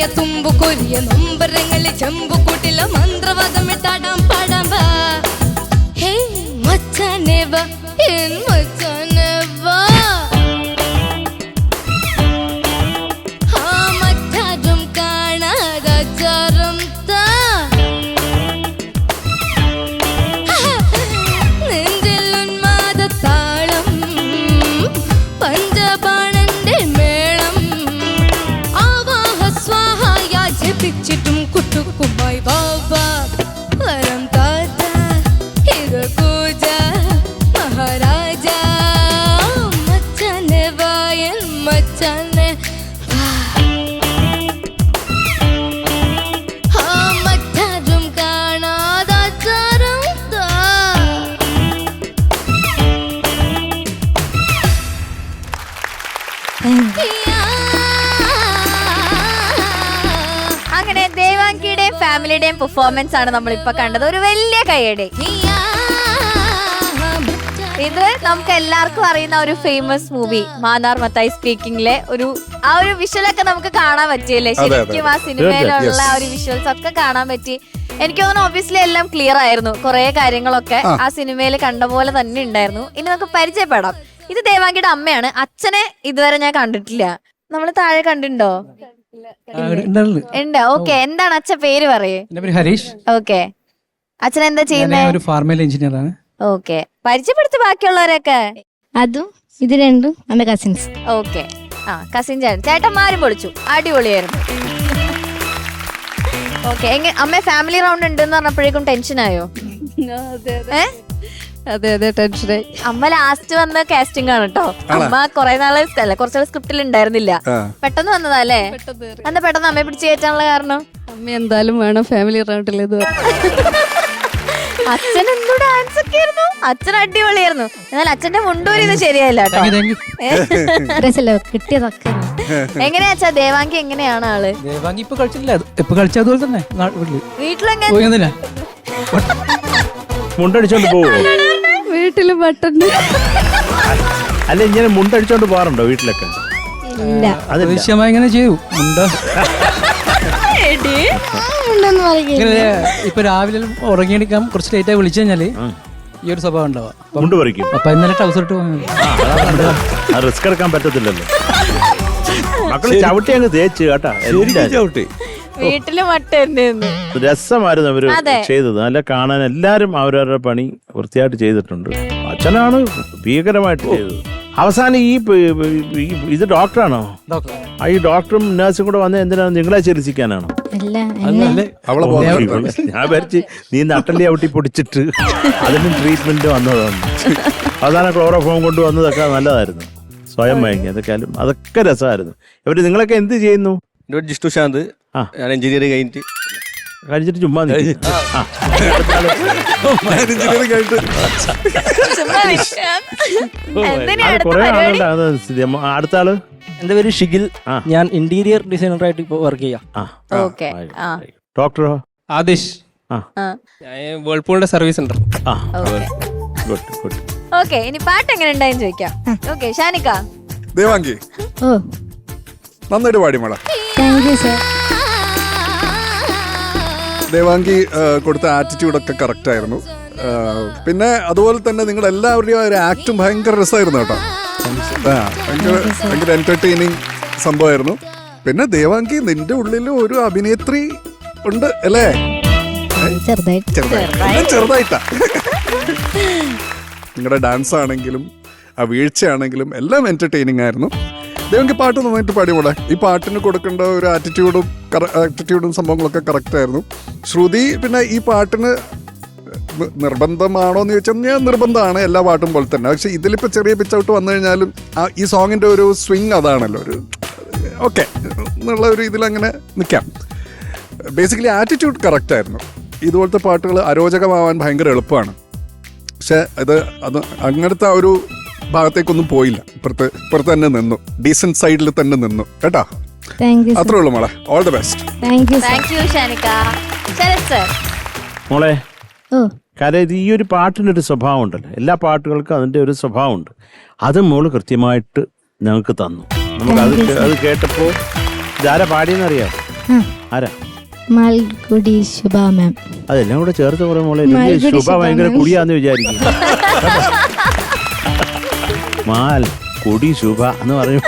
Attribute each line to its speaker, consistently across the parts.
Speaker 1: Korea തുമ്പു കൊരിയ നൊമ്പരങ്ങളിൽ ചെമ്പു കൂട്ടില മന്ത്രവാദമിട്ടാടാം പാടാം വാ. ഹേ മച്ചാനെ വാ, എൻ മച്ചാനെ വാ. മറ്റാരും കാണാതാചാരം താ. നെഞ്ചിൽ ഉന്മാദ താളം, പഞ്ചപാണന്റെ മേളം. ആവാഹ സ്വാഹായ ജപിച്ചിട്ടും കുട്ടുക്കുമായി ബാബാ വരം താത്ത. ഇത് പൂജ മഹാരാജ. മച്ചാനെ വായൻ മച്ചാനെ വാ. മറ്റാരും കാണാതാചാരം താ.
Speaker 2: അങ്ങനെ ദേവാങ്കിയുടെയും ഫാമിലിയുടെയും പെർഫോമൻസ് ആണ് നമ്മളിപ്പോ കണ്ടത്. ഒരു വലിയ കൈയടി. ഇത് നമുക്ക് എല്ലാവർക്കും അറിയുന്ന ഒരു ഫേമസ് മൂവി മാന്നാർ മത്തായി സ്പീക്കിംഗിലെ ആ ഒരു വിഷ്വലൊക്കെ നമുക്ക് കാണാൻ പറ്റിയല്ലേ? ശരിക്കും ആ സിനിമയിലുള്ള ആ ഒരു വിഷ്വൽസ് ഒക്കെ കാണാൻ പറ്റി. എനിക്ക് തോന്നുന്നു ഒബ്വിയസ്ലി എല്ലാം ക്ലിയർ ആയിരുന്നു. കുറെ കാര്യങ്ങളൊക്കെ ആ സിനിമയിൽ കണ്ട പോലെ തന്നെ ഉണ്ടായിരുന്നു. ഇനി നമുക്ക് പരിചയപ്പെടാം. ഇത് ദേവാങ്കിയുടെ അമ്മയാണ്. അച്ഛനെ ഇതുവരെ ഞാൻ കണ്ടിട്ടില്ല. നമ്മള് താഴെ കണ്ടിട്ടുണ്ടോ? ഉണ്ട്. ഓക്കെ, എന്താണ് അച്ഛൻ പേര് പറയേ?
Speaker 3: ഹരീഷ്.
Speaker 2: ഓക്കെ, അച്ഛൻ എന്താ ചെയ്യുന്നത്?
Speaker 3: ഒരു ഫാർമൽ എഞ്ചിനീയർ ആണ്.
Speaker 2: ഓക്കെ, പരിചയപ്പെടുത്തി ബാക്കിയുള്ളവരൊക്കെ.
Speaker 4: അതും ഇത് രണ്ടും എന്റെ കസിൻസ്.
Speaker 2: ഓക്കെ, ആ കസിൻ ചേട്ടന്മാരും പൊളിച്ചു, അടിപൊളിയായിരുന്നു. ഓക്കെ, അമ്മ ഫാമിലി റൗണ്ട് ഉണ്ടെന്ന് പറഞ്ഞപ്പോഴേക്കും ടെൻഷനായോ?
Speaker 1: അതെ അതെ, ടെൻഷനായി.
Speaker 2: അമ്മ ലാസ്റ്റ് വന്ന കാസ്റ്റിംഗ് ആണ് കേട്ടോ. അമ്മ കുറെ നാള് കുറച്ചാൾ സ്ക്രിപ്റ്റിൽ ഉണ്ടായിരുന്നില്ല, പെട്ടെന്ന് വന്നതാ അല്ലേ? എന്താ പെട്ടെന്ന് അമ്മയെ പിടിച്ച് കയറ്റാനുള്ള കാരണം?
Speaker 1: അമ്മ എന്തായാലും വേണം ഫാമിലി റൗണ്ടിൽ.
Speaker 2: അച്ഛൻ എന്തോ ഡാൻസ് ഒക്കെ ആയിരുന്നു. അച്ഛൻ അടിപൊളിയായിരുന്നു. എന്നാൽ അച്ഛന്റെ മുണ്ടൂരിന്ന് ശരിയല്ല കേട്ടോ.
Speaker 4: കിട്ടിയതൊക്കെ
Speaker 2: എങ്ങനെയാ അച്ഛാ ദേവാങ്കി? എങ്ങനെയാണ് ആള്?
Speaker 3: ദേവാങ്കി ഇപ്പൊ കളിച്ചില്ല, ഇപ്പൊ കളിച്ചതുപോലെ തന്നെ
Speaker 2: വീട്ടിലെങ്ങനെ
Speaker 5: മുണ്ടടിച്ചോണ്ട് പോവോ?
Speaker 1: വീട്ടില് ബട്ടൺ
Speaker 5: അല്ല, ഇങ്ങനെ മുണ്ടടിച്ചോണ്ട് പോകാറുണ്ടോ വീട്ടിലൊക്കെ?
Speaker 4: ഇല്ല.
Speaker 3: ആവശ്യമായി ഇങ്ങനെ ചെയ്യൂ. ഇപ്പൊ രാവിലെ ഉറങ്ങിയെടുക്കാൻ കുറച്ച് ലേറ്റായി വിളിച്ചു കഴിഞ്ഞാല് ഈ ഒരു സ്വഭാവം ഉണ്ടാവാം.
Speaker 5: മുണ്ട് പറിക്കും.
Speaker 3: അപ്പൊ ഇന്നലെ ട്രൗസർ ഇട്ട്
Speaker 5: റിസ്ക് എടുക്കാൻ പറ്റത്തില്ലല്ലോ. മക്കള് ചവിട്ടി അങ്ങ് തേച്ച് കേട്ടാ. ചവിട്ടി
Speaker 2: വീട്ടില് മട്ട
Speaker 5: രസമായിരുന്നു അവര് ചെയ്തത്. നല്ല കാണാൻ എല്ലാരും അവരവരുടെ പണി വൃത്തിയായിട്ട് ചെയ്തിട്ടുണ്ട്. അച്ഛനാണ് ഭീകരമായിട്ട് ചെയ്തത്. അവസാനം ഇത് ഡോക്ടറാണോ? ഈ ഡോക്ടറും നഴ്സും കൂടെ വന്ന എന്തിനാണ്? നിങ്ങളെ ചികിത്സിക്കാനാണോ? ഞാൻ വരച്ച് നീ നട്ടല്ലേ ഔട്ടി പൊടിച്ചിട്ട് അതിനും ട്രീറ്റ്മെന്റ് വന്നതാണ്. അവസാനം ക്ലോറോഫോം കൊണ്ടുവന്നതൊക്കെ നല്ലതായിരുന്നു. സ്വയം മയങ്ങി അതൊക്കെ രസമായിരുന്നു. ഇവര് നിങ്ങളൊക്കെ എന്ത് ചെയ്യുന്നു?
Speaker 6: ജിഷ്ണു ശാന്ത്. ഞാൻ എഞ്ചിനീയറിംഗ്
Speaker 5: കഴിച്ചിട്ട് ചുമ്മാ കുറെ ആളുണ്ട്. അടുത്ത ആള്
Speaker 6: എന്റെ പേര് ഷിഗിൽ. ഞാൻ ഇന്റീരിയർ ഡിസൈനർ ആയിട്ട് ഇപ്പൊ വർക്ക് ചെയ്യാം.
Speaker 5: ഡോക്ടറോ?
Speaker 6: ആദിഷ്. ഞാൻ വേൾപൂളിന്റെ സർവീസ് സെന്റർ.
Speaker 2: ഓക്കെ, ഇനി പാട്ട് എങ്ങനെ ഉണ്ടായെന്ന് ചോദിക്കാം. ഓക്കെ, ഷാനിക്ക.
Speaker 7: ദേവാങ്കി നന്നായിട്ട് പാടി മോളെ. ദേവാങ്കി കൊടുത്ത ആറ്റിറ്റ്യൂഡൊക്കെ കറക്റ്റ് ആയിരുന്നു. പിന്നെ അതുപോലെ തന്നെ നിങ്ങൾ എല്ലാവരുടെയും ഒരു ആക്ടും ഭയങ്കര രസമായിരുന്നു കേട്ടോ. ഭയങ്കര എന്റർടൈനിങ് സംഭവമായിരുന്നു. പിന്നെ ദേവാങ്കി നിന്റെ ഉള്ളിൽ ഒരു അഭിനേത്രി ഉണ്ട് അല്ലേ? ചെറുതായിട്ടാ. നിങ്ങളുടെ ഡാൻസ് ആണെങ്കിലും ആ വീഴ്ചയാണെങ്കിലും എല്ലാം എന്റർടൈനിങ് ആയിരുന്നു. ദേവാങ്കി പാട്ട് നന്നായിട്ട് പാടി മോളെ. ഈ പാട്ടിന് കൊടുക്കേണ്ട ഒരു ആറ്റിറ്റ്യൂഡും സംഭവങ്ങളൊക്കെ കറക്റ്റ് ആയിരുന്നു. ശ്രുതി പിന്നെ ഈ പാട്ടിന് നിർബന്ധമാണോ എന്ന് ചോദിച്ചാൽ നിർബന്ധമാണ്, എല്ലാ പാട്ടും പോലെ തന്നെ. പക്ഷെ ഇതിലിപ്പോൾ ചെറിയ പിച്ച് ഔട്ട് വന്നു കഴിഞ്ഞാലും ഈ സോങ്ങിൻ്റെ ഒരു സ്വിങ് അതാണല്ലോ, ഒരു ഓക്കെ എന്നുള്ള ഒരു ഇതിലങ്ങനെ നിൽക്കാം. ബേസിക്കലി ആറ്റിറ്റ്യൂഡ് കറക്റ്റ് ആയിരുന്നു. ഇതുപോലത്തെ പാട്ടുകൾ അരോചകമാവാൻ ഭയങ്കര എളുപ്പമാണ്. പക്ഷെ അത് അങ്ങനത്തെ ഒരു ഭാഗത്തേക്കൊന്നും പോയില്ല. ഇപ്പുറത്ത് തന്നെ നിന്നു, ഡീസന്റ് സൈഡിൽ തന്നെ നിന്നു കേട്ടോ. അത്രേ ഉള്ളൂ മോളെ. All the best.
Speaker 5: മോളെ കാര്യം ഈ ഒരു പാട്ടിനൊരു സ്വഭാവം ഉണ്ടല്ലോ, എല്ലാ പാട്ടുകൾക്കും അതിൻ്റെ ഒരു സ്വഭാവമുണ്ട്. അത് മോള് കൃത്യമായിട്ട് ഞങ്ങൾക്ക് തന്നു. നമുക്ക് അത് കേട്ടപ്പോൾ ഇതാരാ പാടിയെന്നറിയാം? ആരാ?
Speaker 4: മാൽഗുഡി ശുഭ മാം.
Speaker 5: അതെല്ലാം കൂടെ ചേർത്ത് കുറെ മോളെ
Speaker 4: മാൽഗുഡി
Speaker 5: ശുഭ
Speaker 4: ശുഭ
Speaker 5: ഭയങ്കര
Speaker 4: മാം.
Speaker 5: കുടിയാന്ന് വിചാരിക്കും. മാൽഗുഡി ശുഭ എന്ന് പറയും.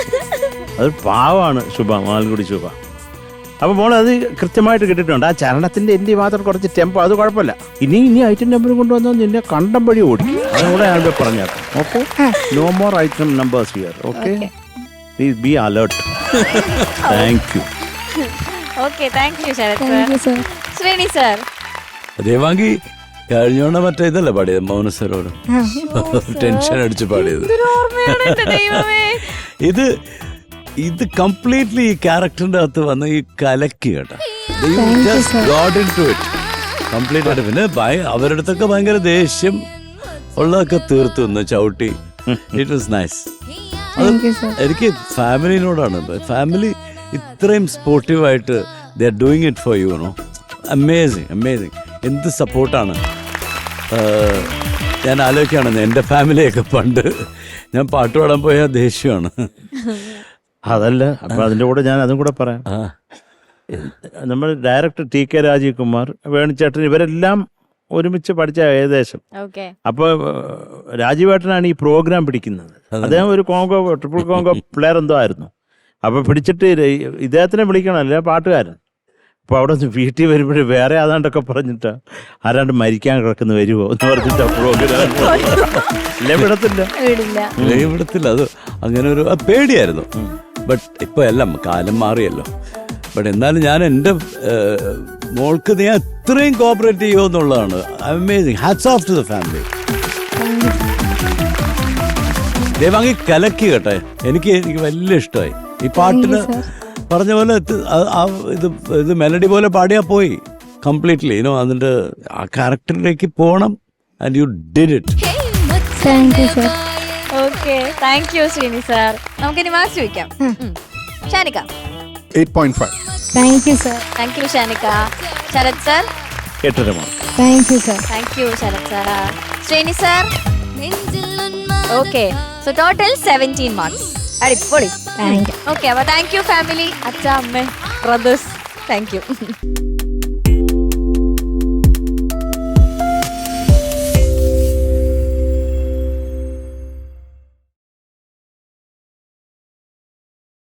Speaker 5: അത് പാവമാണ് ശുഭ, മാൽഗുഡി ശുഭ. അപ്പൊ മോളെ അത് കൃത്യമായിട്ട് കിട്ടിയിട്ടുണ്ട്. ആ ചരണത്തിന്റെ എന്റെ മാത്രം കുറച്ച് ടെമ്പോ, അത് കുഴപ്പമില്ല. ഇനി ഐറ്റം നമ്പർ കൊണ്ടുവന്നാൽ നിന്നെ കണ്ടം വഴി ഓടിക്കും. അതുകൂടെ ഞാൻ പറഞ്ഞേക്കാം. Okay, no more item numbers here. Okay, please be alert. Thank you.
Speaker 2: Okay, thank you Sarath
Speaker 4: thank you
Speaker 2: sir.
Speaker 4: Sir.
Speaker 2: Srini sir.
Speaker 8: Devanki കഴിഞ്ഞോണ്ട മറ്റേ ഇതല്ലേ പാടിയത്, മൗനസരോട് ടെൻഷൻ അടിച്ച് പാടിയത്. ഇത് കംപ്ലീറ്റ്ലി ഈ ക്യാരക്ടറിന്റെ അകത്ത് വന്ന് ഈ കലക്കി കേട്ടോ. കംപ്ലീറ്റ് ആയിട്ട്. പിന്നെ അവരുടെ അടുത്തൊക്കെ ഭയങ്കര ദേഷ്യം ഉള്ളതൊക്കെ തീർത്തു എന്ന് ചവിട്ടി. It was nice. എനിക്ക് ഫാമിലിനോടാണ്. ഫാമിലി ഇത്രയും സ്പോർട്ടീവായിട്ട് they are doing it for you know. Amazing, amazing. എന്ത് സപ്പോർട്ടാണ്. ഞാൻ ആലോചിക്കുകയാണ് എൻ്റെ ഫാമിലിയൊക്കെ പണ്ട് ഞാൻ പാട്ട് പാടാൻ പോയ ദേഷ്യമാണ്.
Speaker 5: അതല്ല, അപ്പൊ അതിന്റെ കൂടെ ഞാൻ അതും കൂടെ പറയാം. നമ്മൾ director T K Rajeev Kumar, വേണിച്ചേട്ടൻ, ഇവരെല്ലാം ഒരുമിച്ച് പഠിച്ച ഏകദേശം. അപ്പൊ രാജീവേട്ടനാണ് ഈ പ്രോഗ്രാം പിടിക്കുന്നത്. അദ്ദേഹം ഒരു കോങ്കോ, ട്രിപ്പിൾ കോങ്കോ പ്ലെയർ എന്തോ ആയിരുന്നു. അപ്പൊ പിടിച്ചിട്ട് ഇദ്ദേഹത്തിനെ വിളിക്കണമല്ല, പാട്ടുകാരൻ. അപ്പൊ അവിടെ നിന്ന് വീട്ടിൽ വരുമ്പോഴേ വേറെ ആതാണ്ടൊക്കെ പറഞ്ഞിട്ട് ആരാണ്ട് മരിക്കാൻ കിടക്കുന്ന വരുമോ എന്ന് പറഞ്ഞിട്ട് പ്രോഗ്രാം
Speaker 8: വിടത്തില്ല. അത് അങ്ങനെ ഒരു പേടിയായിരുന്നു. ബട്ട് ഇപ്പൊ എല്ലാം കാലം മാറിയല്ലോ. ബട്ട് എന്നാലും ഞാൻ എൻ്റെ മോൾക്ക് നീ അത്രയും കോപ്പറേറ്റ് ചെയ്യുമോ എന്നുള്ളതാണ്. Amazing. Hats off to the family. Devanki കലക്കി കേട്ടെ. എനിക്ക് വലിയ ഇഷ്ടമായി ഈ പാട്ടിന്. പറഞ്ഞ പോലെ ഇത് മെലഡി പോലെ പാടിയാ പോയി കംപ്ലീറ്റ്ലി. അതിന്റെ ആ ക്യാരക്ടറിലേക്ക് പോകണം. And you did it.
Speaker 4: Thank you sir.
Speaker 2: Okay, thank you Sreeni sir. നമുക്കിനി മാർക്സ് ചോദിക്കാം. Shanika
Speaker 7: 8.5.
Speaker 4: Thank you sir.
Speaker 2: Thank you Shanika. Sarath sir
Speaker 5: 8.5 mark.
Speaker 4: Thank you sir.
Speaker 2: Thank you Sarath sir. Sreeni sir.
Speaker 1: നെഞ്ചിൽ
Speaker 2: ഓക്കെ, സോ ടോട്ടൽ 17 മാർക്സ്. അടിപൊളി.
Speaker 4: Thank you.
Speaker 2: Okay, അപ്പൊ thank you family, അച്ഛ, അമ്മ, brothers. Thank you.